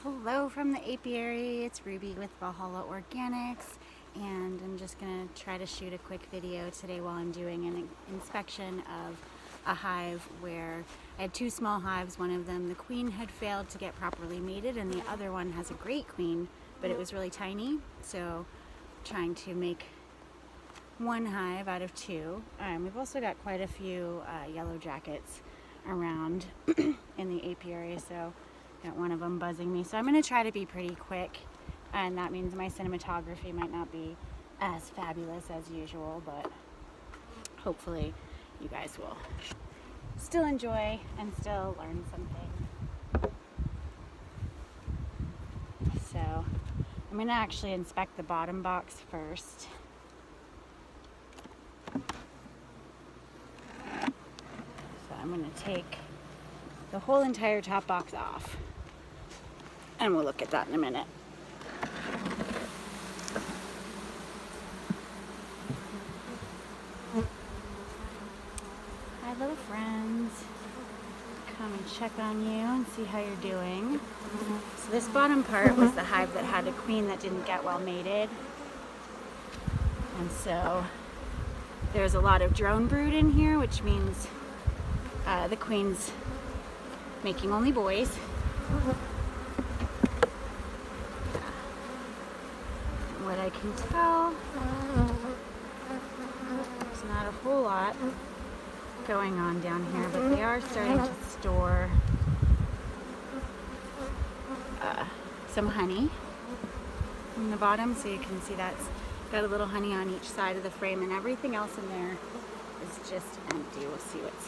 Hello from the apiary. It's Ruby with Valhalla Organics, and I'm just going to try to shoot a quick video today while I'm doing an inspection of a hive where I had two small hives. One of them, the queen had failed to get properly mated, and the other one has a great queen, but it was really tiny. So trying to make one hive out of two. We've also got quite a few yellow jackets around in the apiary, so got one of them buzzing me. So I'm going to try to be pretty quick, and that means my cinematography might not be as fabulous as usual, but hopefully you guys will still enjoy and still learn something. So I'm going to actually inspect the bottom box first. So I'm going to take the whole entire top box off, and we'll look at that in a minute. Hi little friends, come and check on you and see how you're doing. So this bottom part was the hive that had a queen that didn't get well mated, and so there's a lot of drone brood in here, which means the queen's making only boys. What I can tell, there's not a whole lot going on down here, but they are starting to store some honey in the bottom, so you can see that's got a little honey on each side of the frame, and everything else in there is just empty. We'll see what's,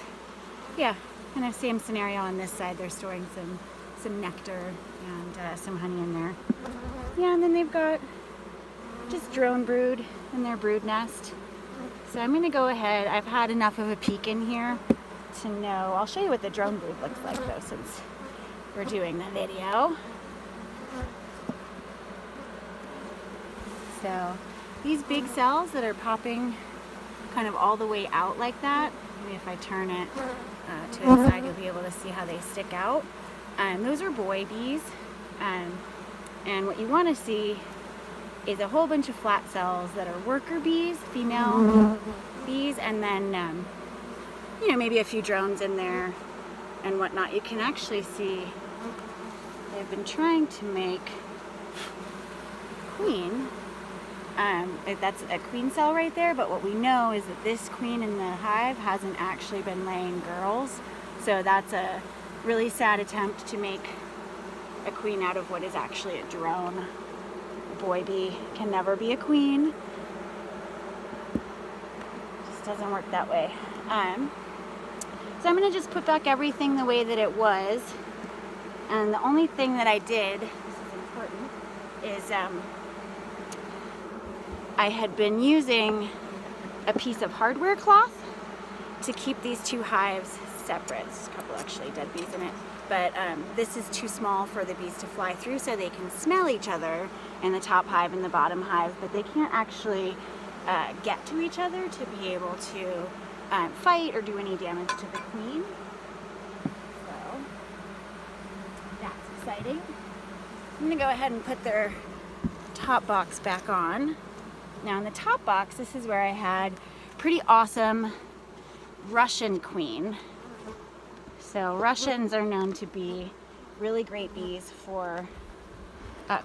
yeah, kind of same scenario on this side. They're storing some nectar and some honey in there. Yeah, and then they've got just drone brood in their brood nest. So I'm going to go ahead. I've had enough of a peek in here to know. I'll show you what the drone brood looks like though, since we're doing the video. So these big cells that are popping kind of all the way out like that, maybe if I turn it to the side, you'll be able to see how they stick out. Those are boy bees, and what you want to see is a whole bunch of flat cells that are worker bees, female bees, and then maybe a few drones in there and whatnot. You can actually see they've been trying to make queen. That's a queen cell right there, but what we know is that this queen in the hive hasn't actually been laying girls, so that's a really sad attempt to make a queen out of what is actually a drone. A boy bee can never be a queen. Just doesn't work that way. So I'm going to just put back everything the way that it was, and the only thing that I did, this is important, is I had been using a piece of hardware cloth to keep these two hives separate. There's a couple actually dead bees in it, but this is too small for the bees to fly through, so they can smell each other in the top hive and the bottom hive, but they can't actually get to each other to be able to fight or do any damage to the queen. So that's exciting. I'm going to go ahead and put their top box back on. Now in the top box, this is where I had pretty awesome Russian queen. So Russians are known to be really great bees for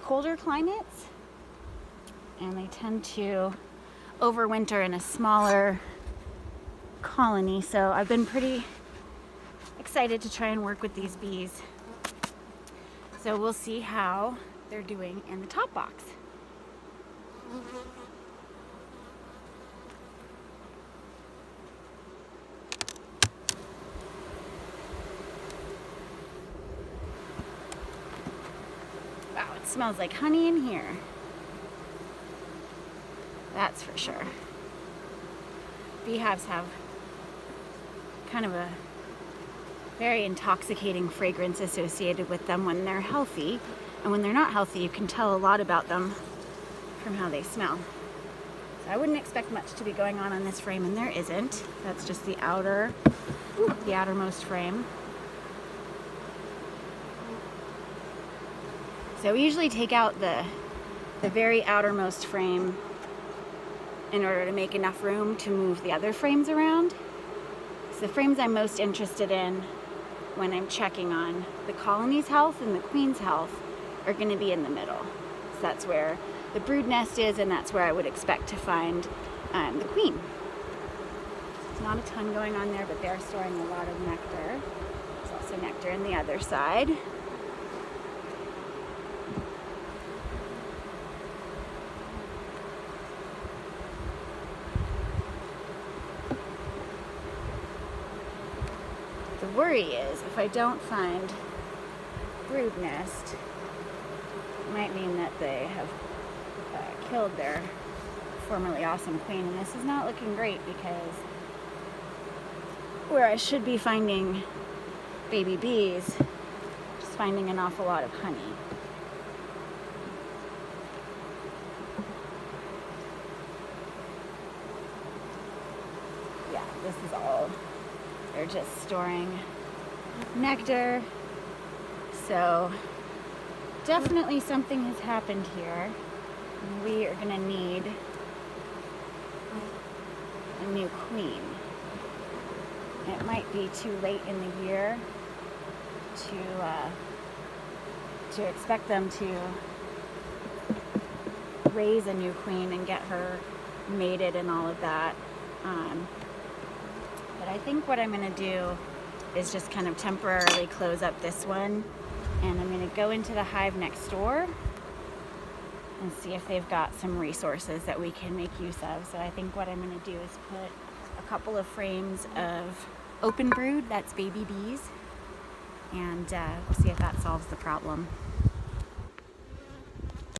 colder climates, and they tend to overwinter in a smaller colony. So I've been pretty excited to try and work with these bees. So we'll see how they're doing in the top box. Wow, it smells like honey in here. That's for sure. Beehives have kind of a very intoxicating fragrance associated with them when they're healthy, and when they're not healthy, you can tell a lot about them from how they smell. So I wouldn't expect much to be going on this frame, and there isn't. That's just the outermost frame. So we usually take out the very outermost frame in order to make enough room to move the other frames around. So the frames I'm most interested in when I'm checking on the colony's health and the queen's health are going to be in the middle. So that's where the brood nest is, and that's where I would expect to find the queen. There's not a ton going on there, but they're storing a lot of nectar. There's also nectar in the other side. The worry is if I don't find brood nest, it might mean that they have killed their formerly awesome queen, and this is not looking great because where I should be finding baby bees, just finding an awful lot of honey. Yeah, this is all, they're just storing nectar. So definitely something has happened here. We are going to need a new queen. It might be too late in the year to expect them to raise a new queen and get her mated and all of that. But I think what I'm going to do is just kind of temporarily close up this one, and I'm going to go into the hive next door and see if they've got some resources that we can make use of. So I think what I'm going to do is put a couple of frames of open brood, that's baby bees, and we'll see if that solves the problem.